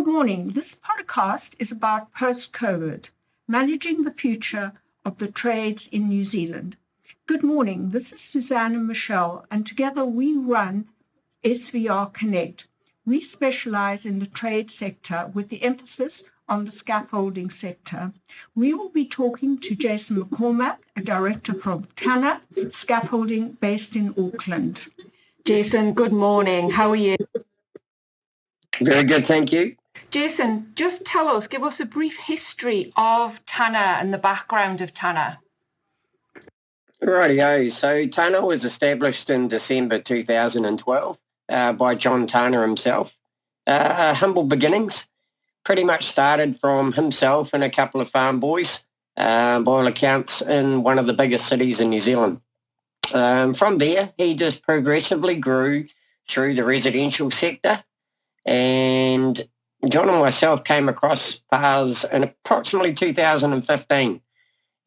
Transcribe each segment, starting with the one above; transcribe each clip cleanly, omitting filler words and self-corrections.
Good morning. This podcast is about post-COVID, managing the future of the trades in New Zealand. Good morning. This is Suzanne and Michelle, and together we run SVR Connect. We specialize in the trade sector with the emphasis on the scaffolding sector. We will be talking to Jason McCormack, a director from Tana Scaffolding based in Auckland. Jason, good morning. How are you? Very good, thank you. Jason, just give us a brief history of Tana and the background of Tana. Rightio. So Tana was established in December 2012 by John Tana himself. Humble beginnings, pretty much started from himself and a couple of farm boys, by all accounts, in one of the biggest cities in New Zealand. From there, he just progressively grew through the residential sector, and John and myself came across paths in approximately 2015.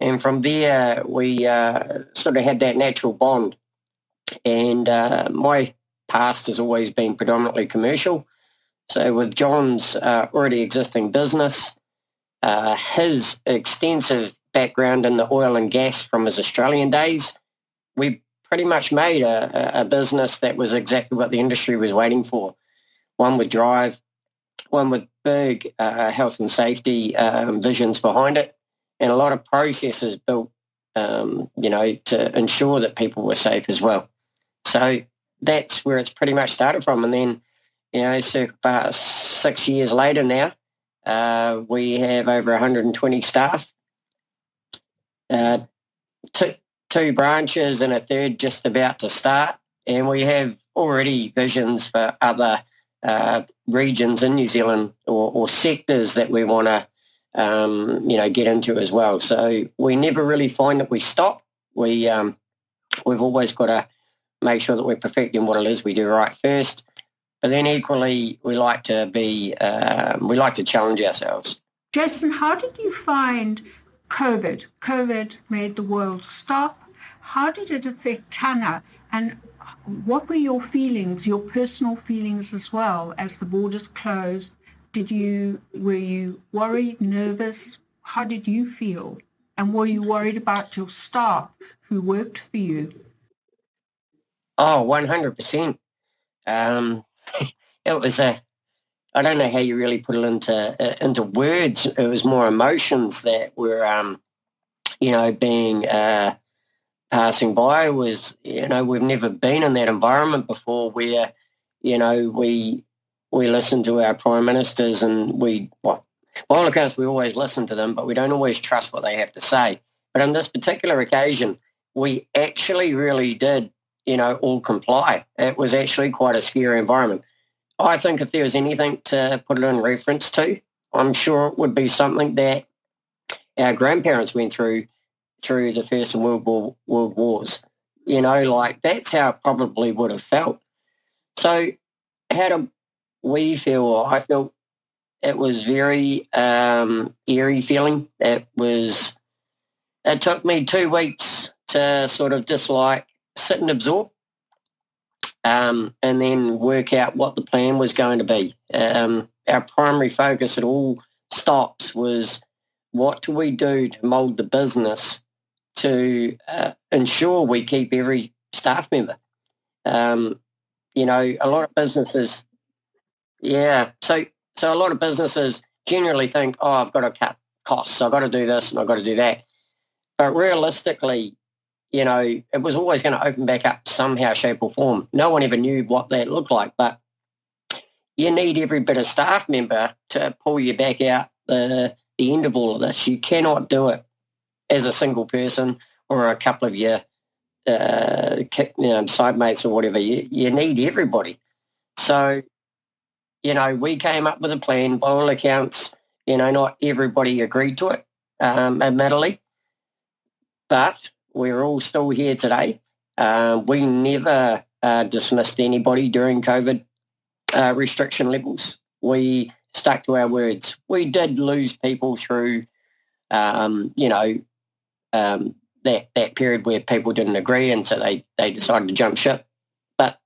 And from there, we sort of had that natural bond. And my past has always been predominantly commercial. So with John's already existing business, his extensive background in the oil and gas from his Australian days, we pretty much made a business that was exactly what the industry was waiting for. One with drive, one with big health and safety visions behind it, and a lot of processes built, to ensure that people were safe as well. So that's where it's pretty much started from. And then, so about 6 years later now, we have over 120 staff, two branches and a third just about to start. And we have already visions for other regions in New Zealand or sectors that we want to, get into as well. So we never really find that we stop. We've always got to make sure that we're perfecting what it is we do right first. But then equally, we like to challenge ourselves. Jason, how did you find COVID? COVID made the world stop. How did it affect Tana? And what were your feelings, your personal feelings as well, as the borders closed? Were you worried, nervous? How did you feel? And were you worried about your staff who worked for you? Oh, 100%. It was I don't know how you really put it into words. It was more emotions that were, being passing by. Was, we've never been in that environment before where, we listen to our prime ministers and by all accounts, we always listen to them, but we don't always trust what they have to say. But on this particular occasion, we actually really did, all comply. It was actually quite a scary environment. I think if there was anything to put it in reference to, I'm sure it would be something that our grandparents went through the First and World Wars. That's how it probably would have felt. So how do we feel? I felt it was very eerie feeling. It took me 2 weeks to sort of just sit and absorb, and then work out what the plan was going to be. Our primary focus at all stops was, what do we do to mould the business to ensure we keep every staff member? A lot of businesses, so a lot of businesses generally think, I've got to cut costs, I've got to do this and I've got to do that. But realistically, it was always going to open back up somehow, shape or form. No one ever knew what that looked like, but you need every bit of staff member to pull you back out the end of all of this. You cannot do it as a single person or a couple of your side mates or whatever. You need everybody. So, we came up with a plan. By all accounts, not everybody agreed to it, admittedly, but we're all still here today. We never dismissed anybody during COVID restriction levels. We stuck to our words. We did lose people through, that period where people didn't agree, and so they decided to jump ship. but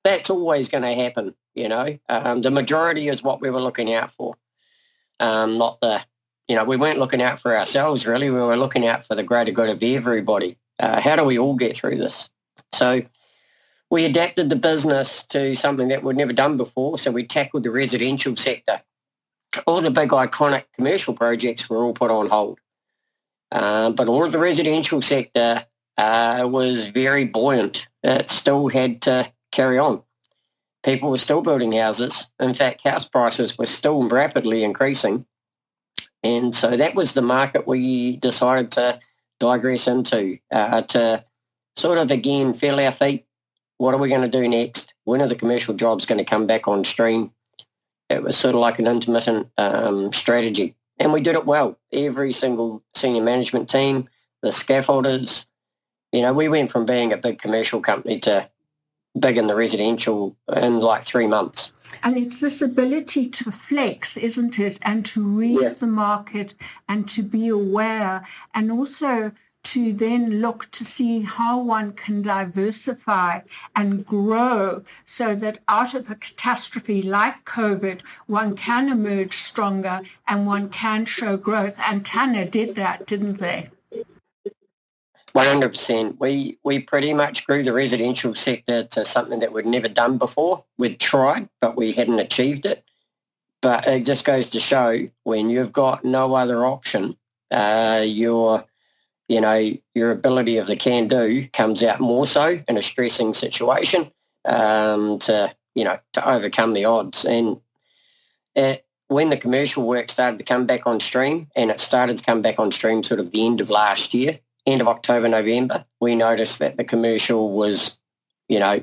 that's always going to happen, you know. The majority is what we were looking out for, not the, you know, we weren't looking out for ourselves, really. We were looking out for the greater good of everybody. How do we all get through this? So we adapted the business to something that we'd never done before. So we tackled the residential sector. All the big iconic commercial projects were all put on hold. But all of the residential sector was very buoyant. It still had to carry on. People were still building houses. In fact, house prices were still rapidly increasing. And so that was the market we decided to digress into, to sort of, again, feel our feet. What are we going to do next? When are the commercial jobs going to come back on stream? It was sort of like an intermittent strategy. And we did it well. Every single senior management team, the scaffolders, you know, we went from being a big commercial company to big in the residential in like 3 months. And it's this ability to flex, isn't it? And to read the market and to be aware, and also to then look to see how one can diversify and grow so that out of a catastrophe like COVID, one can emerge stronger and one can show growth. And Tana did that, didn't they? 100%. We pretty much grew the residential sector to something that we'd never done before. We'd tried, but we hadn't achieved it. But it just goes to show when you've got no other option, your ability of the can-do comes out more so in a stressing situation to overcome the odds. And when the commercial work started to come back on stream, and it started to come back on stream sort of the end of last year, end of October, November, we noticed that the commercial was,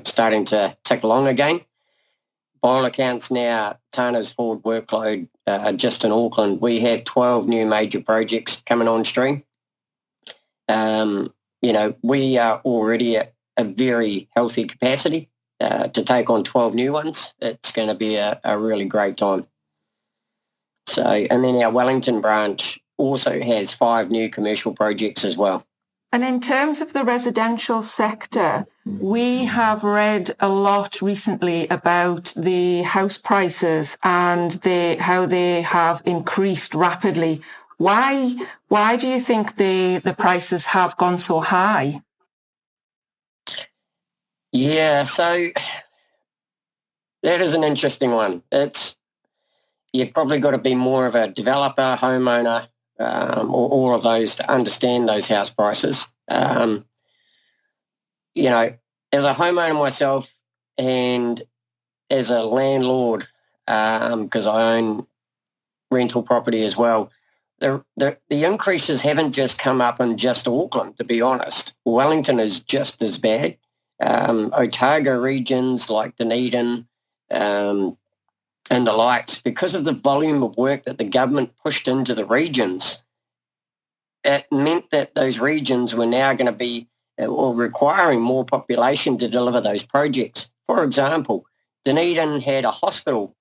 starting to tick along again. By all accounts now, Tana's forward workload just in Auckland, we have 12 new major projects coming on stream. We are already at a very healthy capacity to take on 12 new ones. It's going to be a really great time. So, and then our Wellington branch also has 5 new commercial projects as well. And in terms of the residential sector, we have read a lot recently about the house prices and how they have increased rapidly. Why do you think the prices have gone so high? Yeah, so that is an interesting one. You've probably got to be more of a developer, homeowner, or all of those to understand those house prices. As a homeowner myself and as a landlord, because I own rental property as well, the increases haven't just come up in just Auckland, to be honest. Wellington is just as bad. Otago regions like Dunedin and the likes, because of the volume of work that the government pushed into the regions, it meant that those regions were now going to be requiring more population to deliver those projects. For example, Dunedin had a hospital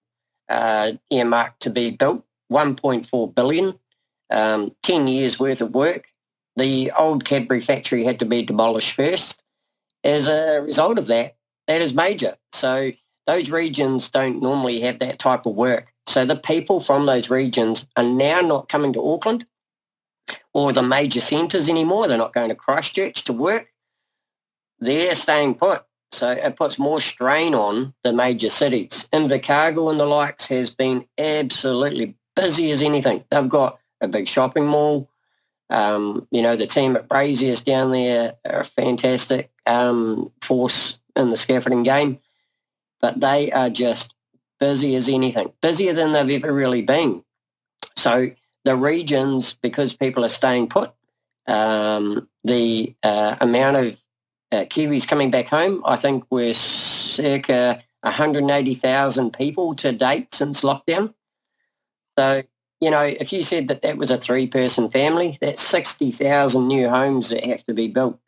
earmarked to be built, 1.4 billion, 10 years worth of work. The old Cadbury factory had to be demolished first. As a result of that, that is major. So those regions don't normally have that type of work. So the people from those regions are now not coming to Auckland or the major centres anymore. They're not going to Christchurch to work. They're staying put. So it puts more strain on the major cities. Invercargill and the likes has been absolutely busy as anything. They've got a big shopping mall. The team at Brazier's down there are a fantastic force in the scaffolding game. But they are just busy as anything, busier than they've ever really been. So the regions, because people are staying put, the amount of Kiwis coming back home, I think we're circa 180,000 people to date since lockdown. So, if you said that was a 3-person family, that's 60,000 new homes that have to be built.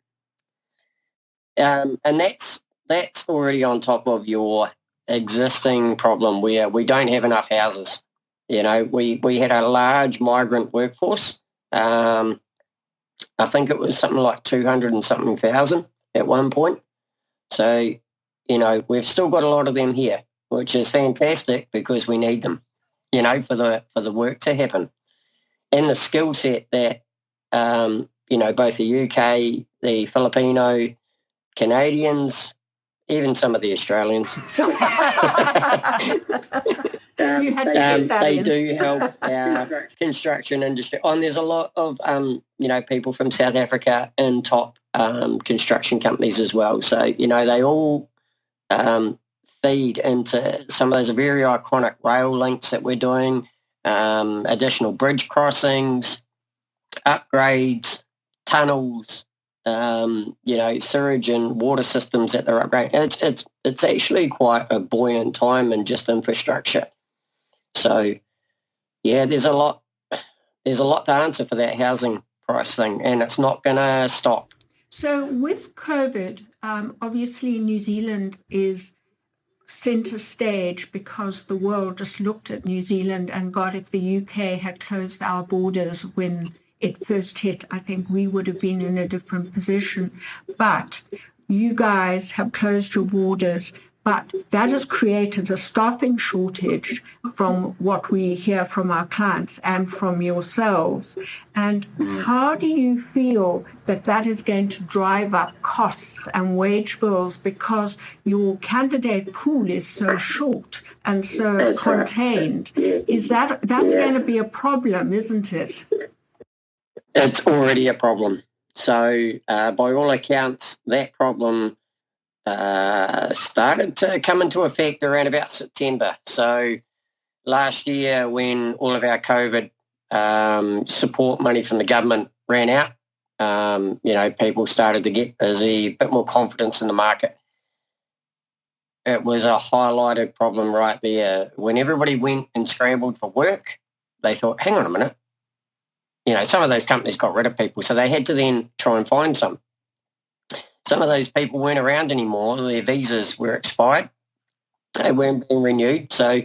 And that's already on top of your existing problem where we don't have enough houses. We had a large migrant workforce. I think it was something like 200 and something thousand at one point. So, we've still got a lot of them here, which is fantastic because we need them, for the work to happen. And the skill set that, both the UK, the Filipino, Canadians, even some of the Australians, they do help our construction industry. And there's a lot of, people from South Africa in top construction companies as well. So, they all feed into some of those very iconic rail links that we're doing, additional bridge crossings, upgrades, tunnels, sewage and water systems that they're upgrading. It's actually quite a buoyant time in just infrastructure. So, yeah, there's a lot to answer for that housing price thing, and it's not going to stop. So with COVID, obviously New Zealand is centre stage because the world just looked at New Zealand and, God, if the UK had closed our borders when it first hit, I think we would have been in a different position. But you guys have closed your borders, but that has created a staffing shortage from what we hear from our clients and from yourselves. And how do you feel that is going to drive up costs and wage bills because your candidate pool is so short and so contained? That's going to be a problem, isn't it? It's already a problem. So by all accounts, that problem started to come into effect around about September. So last year when all of our COVID support money from the government ran out, people started to get busy, a bit more confidence in the market. It was a highlighted problem right there. When everybody went and scrambled for work, they thought, hang on a minute, some of those companies got rid of people, so they had to then try and find some. Some of those people weren't around anymore. Their visas were expired. They weren't being renewed. So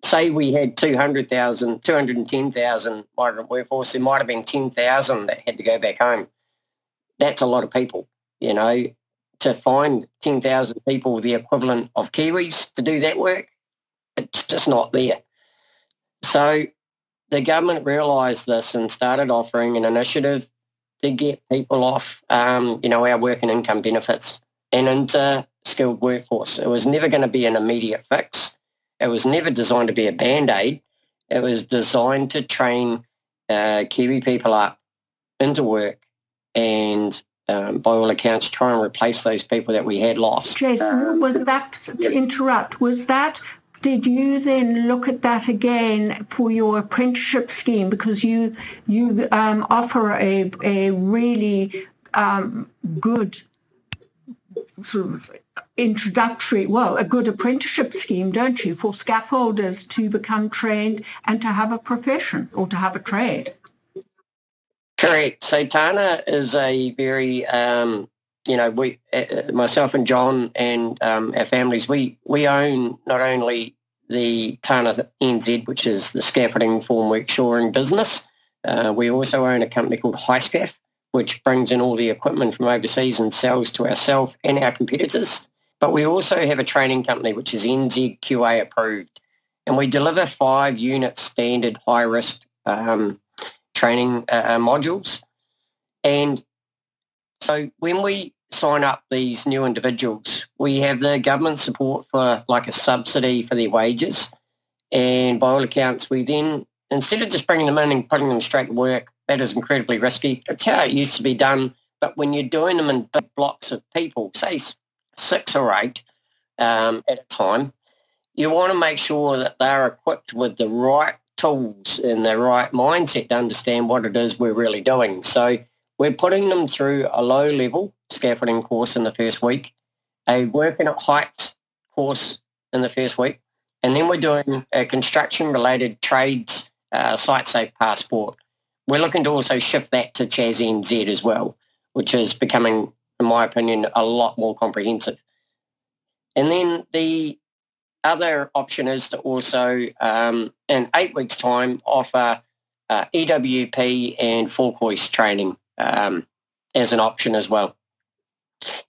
say we had 210,000 migrant workforce, there might have been 10,000 that had to go back home. That's a lot of people, to find 10,000 people the equivalent of Kiwis to do that work, it's just not there. So the government realised this and started offering an initiative to get people off, our work and income benefits and into skilled workforce. It was never going to be an immediate fix. It was never designed to be a Band-Aid. It was designed to train Kiwi people up into work and, by all accounts, try and replace those people that we had lost. Jason, did you then look at that again for your apprenticeship scheme? Because you offer a really good sort of introductory, a good apprenticeship scheme, don't you, for scaffolders to become trained and to have a profession or to have a trade? Correct. So Tana is a very, we, myself and John and our families, we own not only the Tana NZ, which is the scaffolding formwork shoring business, we also own a company called HighScaff, which brings in all the equipment from overseas and sells to ourselves and our competitors. But we also have a training company, which is NZQA approved, and we deliver 5 unit standard high-risk training modules. And so when we sign up these new individuals, we have the government support for like a subsidy for their wages. And by all accounts, we then, instead of just bringing them in and putting them straight to work, that is incredibly risky. It's how it used to be done. But when you're doing them in big blocks of people, say 6 or 8 at a time, you want to make sure that they're equipped with the right tools and the right mindset to understand what it is we're really doing. So we're putting them through a low-level scaffolding course in the first week, a working at heights course in the first week, and then we're doing a construction-related trades site-safe passport. We're looking to also shift that to CHAS NZ as well, which is becoming, in my opinion, a lot more comprehensive. And then the other option is to also, in 8 weeks' time, offer EWP and fork hoist training as an option as well.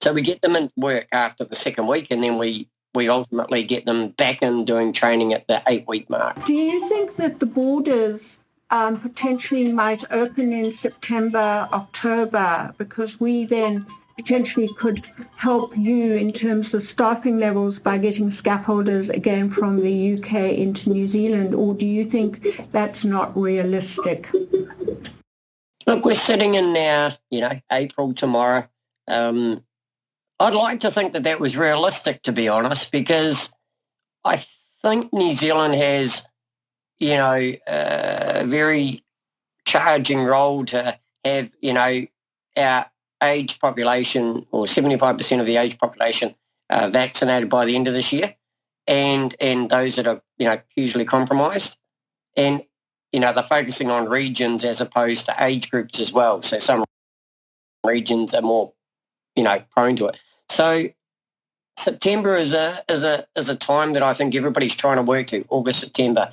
So we get them in work after the second week, and then we ultimately get them back in doing training at the 8-week mark. Do you think that the borders potentially might open in September, October, because we then potentially could help you in terms of staffing levels by getting scaffolders again from the UK into New Zealand, or do you think that's not realistic? Look, we're sitting in now, April tomorrow. I'd like to think that was realistic, to be honest, because I think New Zealand has, a very charging role to have, our age population, or 75% of the age population, vaccinated by the end of this year, and those that are, hugely compromised. And, they're focusing on regions as opposed to age groups as well. So some regions are more, prone to it. So September is a time that I think everybody's trying to work to, August, September.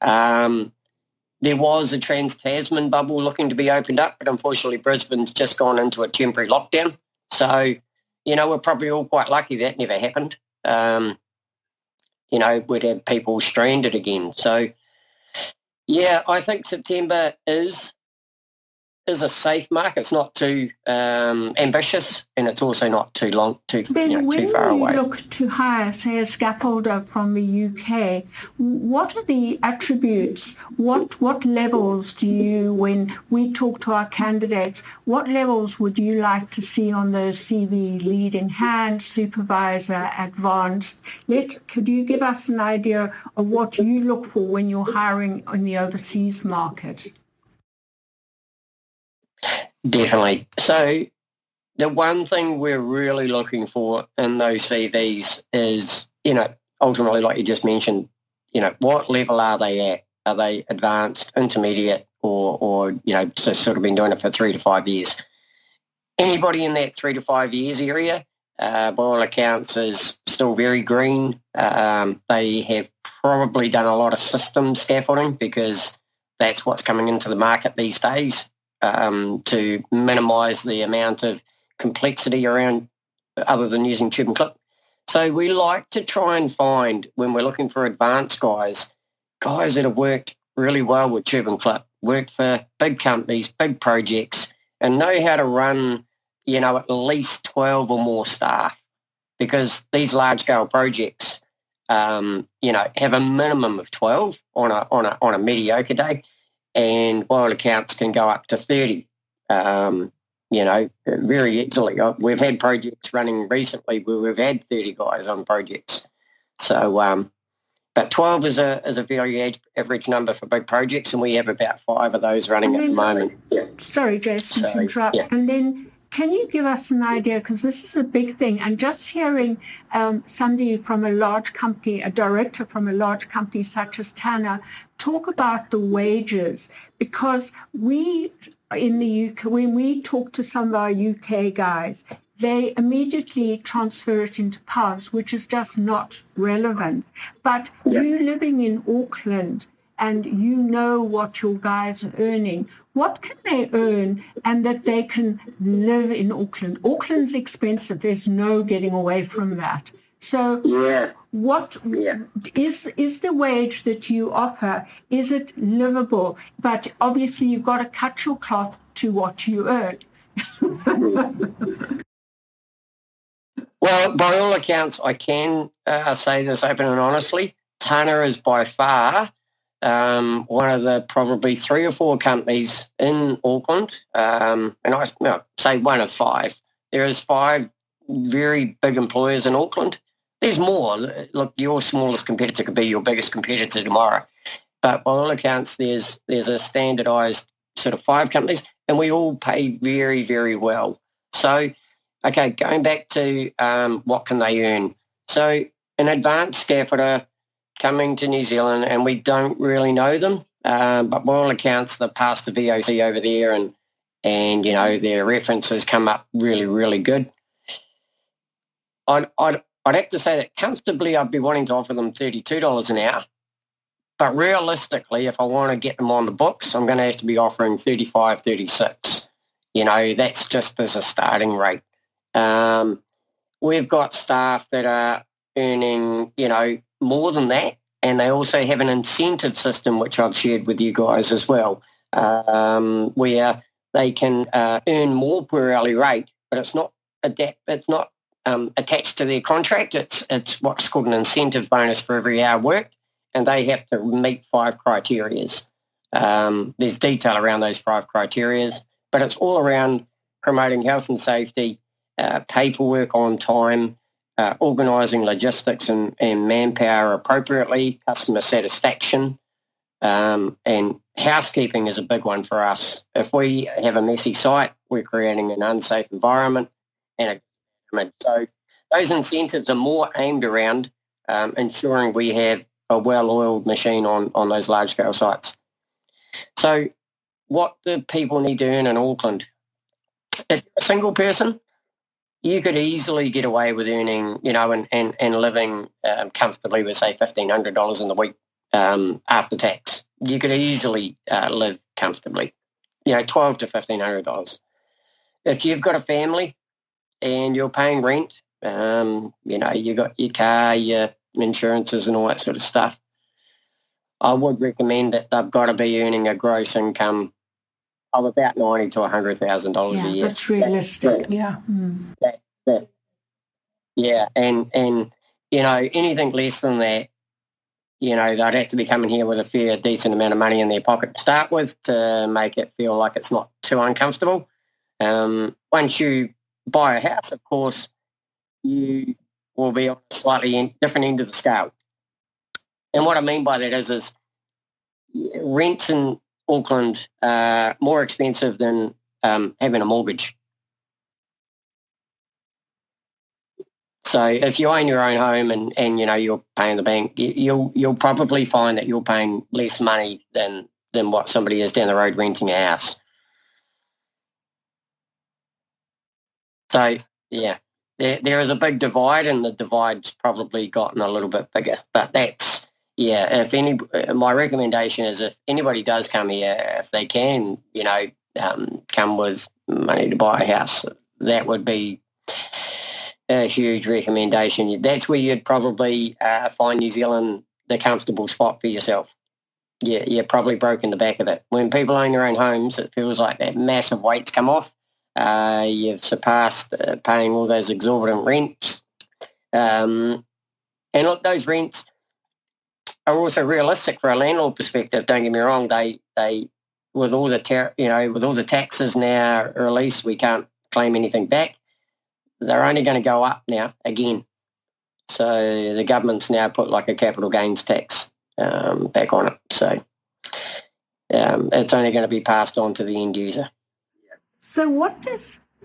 There was a Trans-Tasman bubble looking to be opened up, but unfortunately Brisbane's just gone into a temporary lockdown. So, we're probably all quite lucky that never happened. We'd have people stranded again. So, yeah, I think September is a safe mark. It's not too ambitious, and it's also not too long, too far away. When you look to hire, say, a scaffolder from the UK, what are the attributes? What levels do you, when we talk to our candidates, what levels would you like to see on those CV? Lead in hand, supervisor, advanced? Could you give us an idea of what you look for when you're hiring in the overseas market? Definitely. So the one thing we're really looking for in those CVs is, ultimately, like you just mentioned, what level are they at? Are they advanced, intermediate, or just sort of been doing it for 3 to 5 years? Anybody in that 3 to 5 years area, by all accounts, is still very green. They have probably done a lot of system scaffolding because that's what's coming into the market these days. To minimise the amount of complexity around other than using tube and clip. So we like to try and find, when we're looking for advanced guys that have worked really well with tube and clip, worked for big companies, big projects, and know how to run, at least 12 or more staff, because these large-scale projects, have a minimum of 12 on a mediocre day. And by all accounts can go up to 30, very easily. We've had projects running recently where we've had 30 guys on projects. So, but 12 is a very average number for big projects, and we have about 5 of those running at the moment. Sorry, Jason, to interrupt. Yeah. And then can you give us an idea, because this is a big thing, and just hearing somebody from a large company, a director from a large company such as Tana, talk about the wages, because we in the UK, when we talk to some of our UK guys, they immediately transfer it into pounds, which is just not relevant. But you living in Auckland, and you know what your guys are earning, what can they earn and that they can live in Auckland? Auckland's expensive. There's no getting away from that. So what is the wage that you offer? Is it livable? But obviously you've got to cut your cloth to what you earn. Well, by all accounts, I can say this open and honestly. Tana is by far one of the probably 3 or 4 companies in Auckland, and I say one of 5. There is 5 very big employers in Auckland. There's more. Look, your smallest competitor could be your biggest competitor tomorrow. But by all accounts, there's a standardised sort of 5 companies, and we all pay very, very well. So, okay, going back to what can they earn? So an advanced scaffolder coming to New Zealand, and we don't really know them, but by all accounts, they've passed the VOC over there, and their references come up really, really good. I'd have to say that comfortably I'd be wanting to offer them $32 an hour, but realistically, if I want to get them on the books, I'm going to have to be offering $35, $36. That's just as a starting rate. We've got staff that are earning, more than that, and they also have an incentive system, which I've shared with you guys as well, where they can earn more per hourly rate, but it's not attached to their contract. It's what's called an incentive bonus for every hour worked, and they have to meet 5 criterias. There's detail around those 5 criterias, but it's all around promoting health and safety, paperwork on time, organising logistics and manpower appropriately, customer satisfaction, and housekeeping is a big one for us. If we have a messy site, we're creating an unsafe environment. So those incentives are more aimed around ensuring we have a well-oiled machine on those large-scale sites. So what do people need to earn in Auckland? If you're a single person, you could easily get away with earning, and living comfortably with, say, $1,500 in the week after tax. You could easily live comfortably, $1,200 to $1,500. If you've got a family and you're paying rent, you got your car, your insurances and all that sort of stuff, I would recommend that they've got to be earning a gross income of about $90,000 to $100,000 a year. That's realistic. Yeah, and anything less than that, they'd have to be coming here with a fair, decent amount of money in their pocket to start with to make it feel like it's not too uncomfortable. Once you buy a house, of course, you will be on a slightly different end of the scale. And what I mean by that is rents in Auckland are more expensive than having a mortgage. So if you own your own home and you're paying the bank, you'll probably find that you're paying less money than what somebody is down the road renting a house. So yeah, there is a big divide, and the divide's probably gotten a little bit bigger. But that's my recommendation is if anybody does come here, if they can, come with money to buy a house, that would be a huge recommendation. That's where you'd probably find New Zealand the comfortable spot for yourself. Yeah, you're probably broken the back of it. When people own their own homes, it feels like that massive weight's come off. You've surpassed paying all those exorbitant rents. And look, those rents are also realistic for a landlord perspective. Don't get me wrong. They with all the taxes now released, we can't claim anything back. They're only going to go up now again. So the government's now put like a capital gains tax back on it. So it's only going to be passed on to the end user. So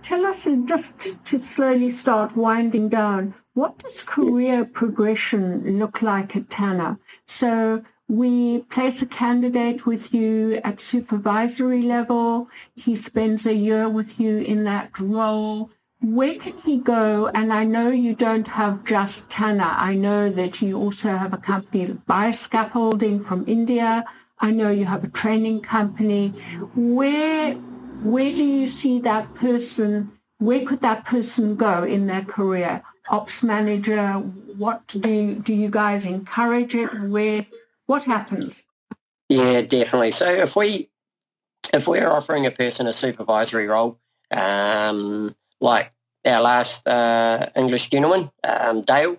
tell us, just to slowly start winding down, what does career progression look like at Tana? So we place a candidate with you at supervisory level. He spends a year with you in that role. Where can he go? And I know you don't have just Tana. I know that you also have a company, SVR Scaffolding from India. I know you have a training company. Where do you see that person? Where could that person go in their career? Ops manager? What do you guys encourage it? What happens? Yeah, definitely. So if we're offering a person a supervisory role, like our last English gentleman, Dale,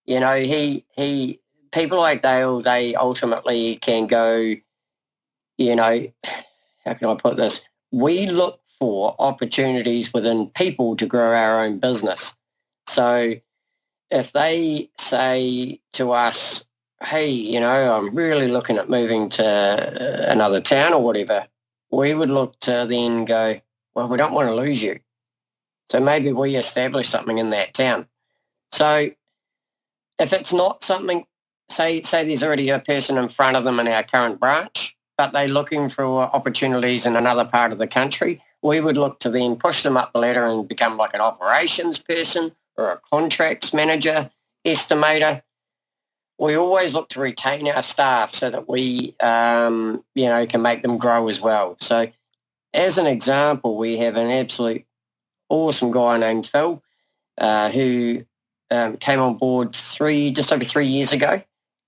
he people like Dale, they ultimately can go, how can I put this? We look for opportunities within people to grow our own business. So if they say to us, hey, I'm really looking at moving to another town or whatever, we would look to then go, well, we don't want to lose you. So maybe we establish something in that town. So if it's not something, say there's already a person in front of them in our current branch, but they're looking for opportunities in another part of the country, we would look to then push them up the ladder and become like an operations person or a contracts manager, estimator. We always look to retain our staff so that we, can make them grow as well. So as an example, we have an absolute awesome guy named Phil, who came on board just over 3 years ago.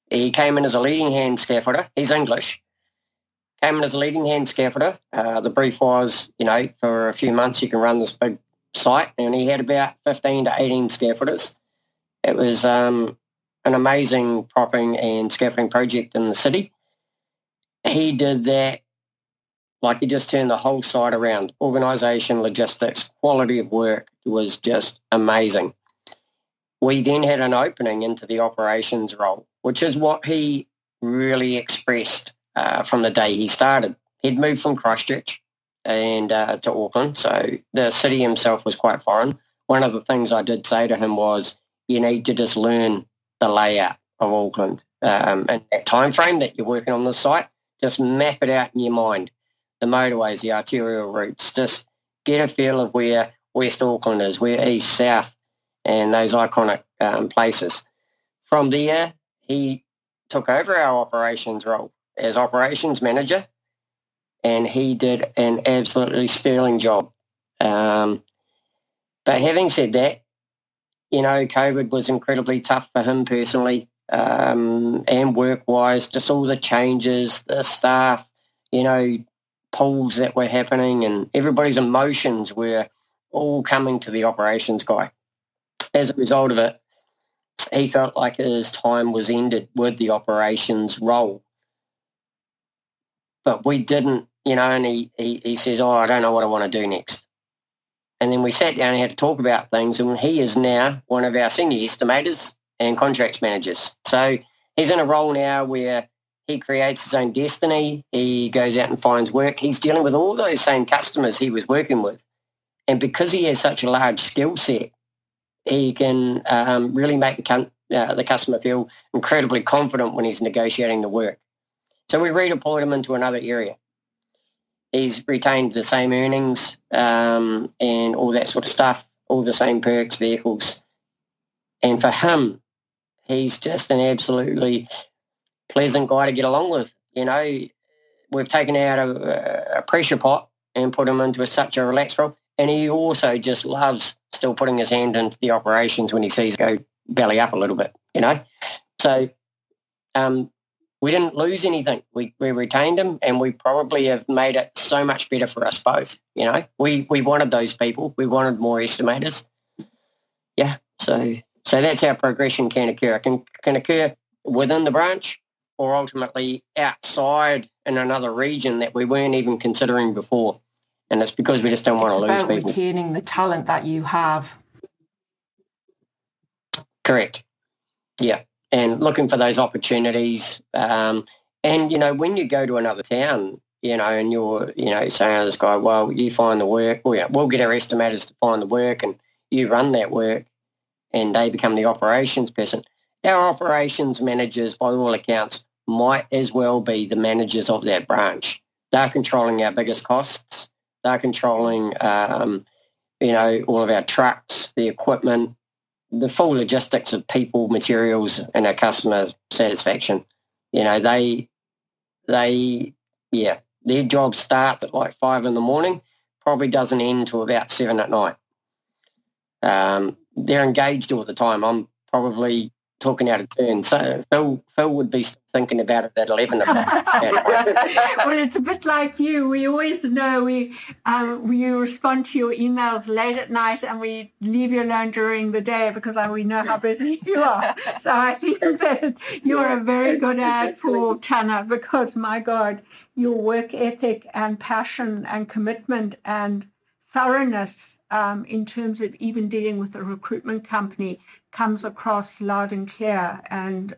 He came in as a leading hand scaffolder. He's English. Came in as a leading hand scaffolder. The brief was, for a few months you can run this big site, and he had about 15 to 18 scaffolders. It was an amazing propping and scaffolding project in the city. He did that, like he just turned the whole site around. Organisation, logistics, quality of work was just amazing. We then had an opening into the operations role, which is what he really expressed from the day he started. He'd moved from Christchurch and to Auckland, so the city himself was quite foreign. One of the things I did say to him was, you need to just learn the layout of Auckland. And that time frame that you're working on this site, just map it out in your mind. The motorways, the arterial routes, just get a feel of where West Auckland is, where East, South, and those iconic places. From there, he took over our operations role as operations manager, and he did an absolutely sterling job. But having said that, COVID was incredibly tough for him personally, and work-wise, just all the changes, the staff, pulls that were happening, and everybody's emotions were all coming to the operations guy. As a result of it, he felt like his time was ended with the operations role. But we didn't, and he said, I don't know what I want to do next. And then we sat down and had to talk about things, and he is now one of our senior estimators and contracts managers. So he's in a role now where he creates his own destiny. He goes out and finds work. He's dealing with all those same customers he was working with. And because he has such a large skill set, he can really make the customer feel incredibly confident when he's negotiating the work. So we redeployed him into another area. He's retained the same earnings and all that sort of stuff, all the same perks, vehicles. And for him, he's just an absolutely pleasant guy to get along with. We've taken out a pressure pot and put him into such a relaxed role. And he also just loves still putting his hand into the operations when he sees go belly up a little bit, So we didn't lose anything. We retained him, and we probably have made it so much better for us both. We wanted those people. We wanted more estimators. Yeah, so that's how progression can occur. It can occur within the branch or ultimately outside in another region that we weren't even considering before. And it's because we just don't want to lose people. It's about retaining the talent that you have. Correct. Yeah. And looking for those opportunities. And, when you go to another town, and you're, saying to this guy, well, you find the work, we'll get our estimators to find the work and you run that work, and they become the operations person. Our operations managers, by all accounts, might as well be the managers of that branch. They're controlling our biggest costs. They're controlling, all of our trucks, the equipment, the full logistics of people, materials, and our customer satisfaction. Their job starts at like 5 a.m, probably doesn't end till about 7 p.m. They're engaged all the time. I'm probably talking out of turn. So Phil would be thinking about it at 11 o'clock. Well, it's a bit like you. We always know we respond to your emails late at night and we leave you alone during the day because we know how busy you are. So I think that you're a very good ad for Tana, because, my God, your work ethic and passion and commitment and thoroughness in terms of even dealing with a recruitment company comes across loud and clear, and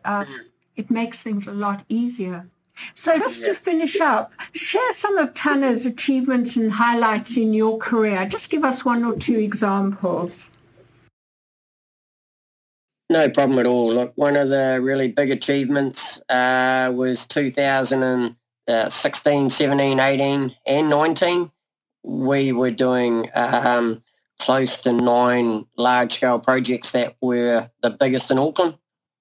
it makes things a lot easier. So just to finish up, share some of Tana's achievements and highlights in your career. Just give us one or two examples. No problem at all. Look, one of the really big achievements was 2016, 17, 18 and 19. We were doing close to 9 large-scale projects that were the biggest in Auckland.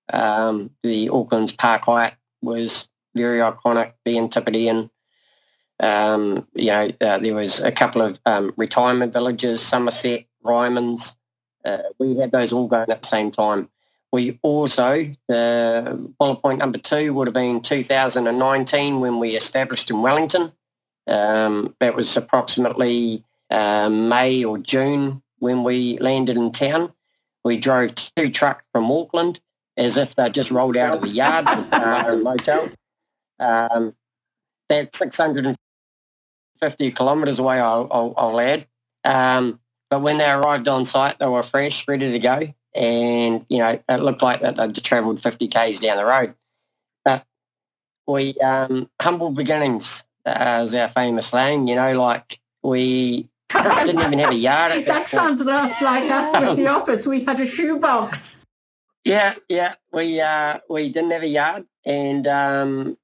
The Auckland's Park Hyatt was very iconic, the Antipodean. There was a couple of retirement villages, Somerset, Ryman's. We had those all going at the same time. We also, bullet point number 2 would have been 2019 when we established in Wellington. That was approximately May or June when we landed in town. We drove 2 trucks from Auckland as if they just rolled out of the yard from a motel. That's 650 kilometres away, I'll add. But when they arrived on site, they were fresh, ready to go. And, you know, it looked like that they'd travelled 50 k's down the road. But we, humble beginnings, is our famous saying, you know, like we didn't even have a yard. That sounds just like us with the office. We had a shoebox. Yeah, we didn't have a yard, and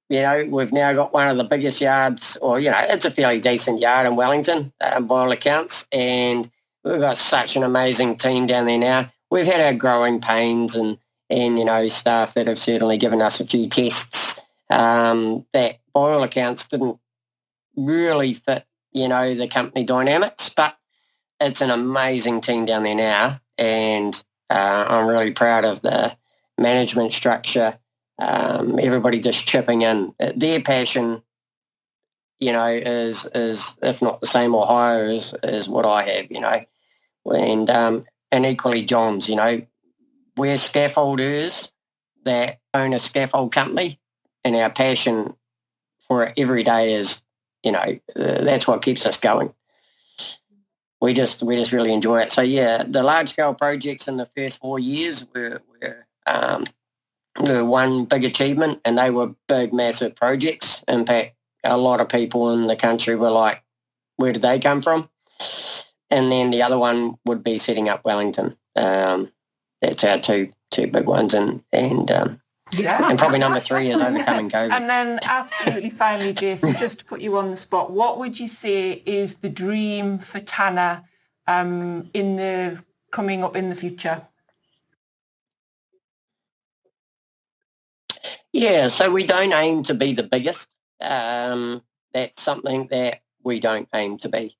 you know, we've now got one of the biggest yards, or you know, it's a fairly decent yard in Wellington by all accounts, and we've got such an amazing team down there now. We've had our growing pains, and you know, staff that have certainly given us a few tests that by all accounts didn't really fit, you know, the company dynamics, but it's an amazing team down there now, and I'm really proud of the management structure. Everybody just chipping in. Their passion, you know, is if not the same or higher as what I have, you know, and equally John's. You know, we're scaffolders that own a scaffold company, and our passion for it every day is, you know, that's what keeps us going. We just really enjoy it. So yeah, the large scale projects in the first 4 years were one big achievement, and they were big, massive projects. In fact, a lot of people in the country were like, "Where did they come from?" And then the other one would be setting up Wellington. That's our two big ones, and probably number 3 is overcoming COVID. And then absolutely finally, Jason, just to put you on the spot, what would you say is the dream for Tana coming up in the future? Yeah, so we don't aim to be the biggest. That's something that we don't aim to be.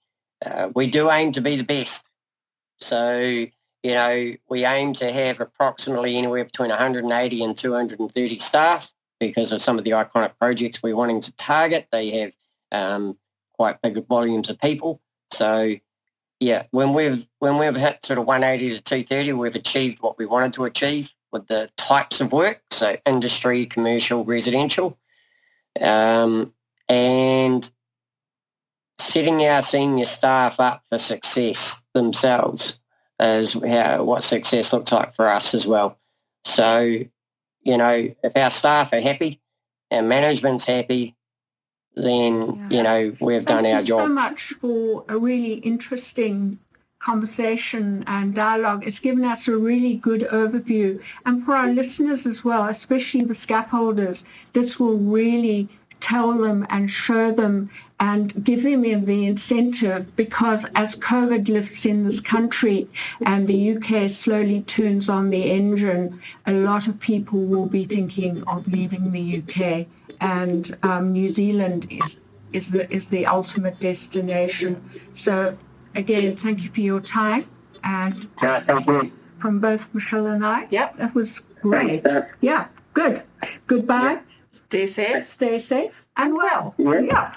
We do aim to be the best. So, you know, we aim to have approximately anywhere between 180 and 230 staff because of some of the iconic projects we're wanting to target. They have quite big volumes of people. So, yeah, when we've hit sort of 180 to 230, we've achieved what we wanted to achieve with the types of work, so industry, commercial, residential, and setting our senior staff up for success themselves is what success looks like for us as well. So, you know, if our staff are happy and management's happy, then, you know, we've done our job. Thank you so much for a really interesting conversation and dialogue. It's given us a really good overview. And for our listeners as well, especially the scaffolders, this will really tell them and show them and give them the incentive, because as COVID lifts in this country and the UK slowly turns on the engine, a lot of people will be thinking of leaving the UK, and New Zealand is the ultimate destination. So again, thank you for your time, and Thank you. from both Michelle and I. Yep. That was great. Yeah, good. Goodbye. Stay Stay safe and well. Yeah.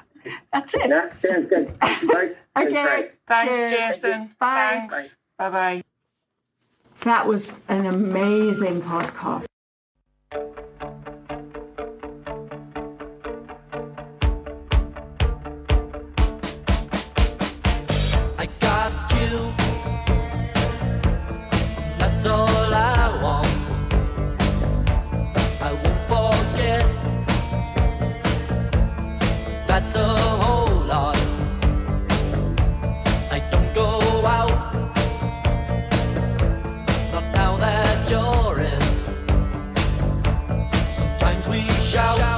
That's it. No, sounds good. Great. Okay. Thanks, Cheers. Jason. Bye. Thanks. Bye-bye. That was an amazing podcast. I got you. That's all I want. I won't forget. That's a whole lot. I don't go out. Not now that you're in. Sometimes we shout.